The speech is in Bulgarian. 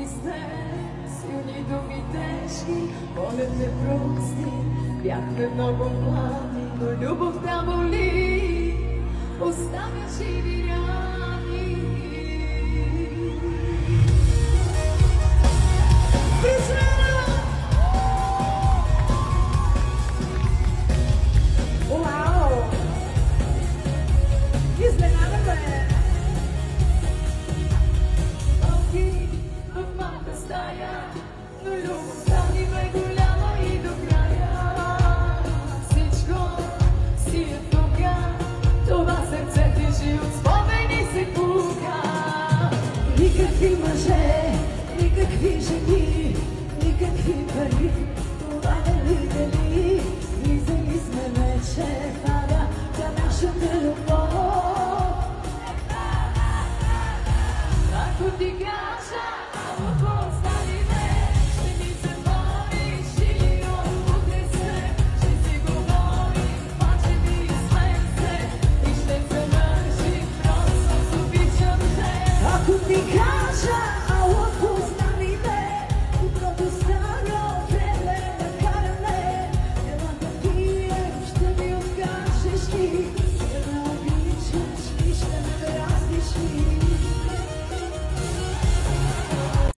си сте, силни думи тежки, моля те прости, бяхме много млади, но любовта боли, оставя живи рани. Уау! Изненадаме! Малки в малка стая, но любовта ни бе голяма и до края. Всичко си е тука, това сърце тежи от спомени се пука. Никакви мъже, никакви жени, никакви пари, това не ни дели. Влизали сме вече в ада за нашата любов. Ако ти кажа, ако останиме, ще ни се бориш или утре се, ще си говорим, обаче ми сме се и ще се мържим, просто обичам те. Ако ти кажа, ало,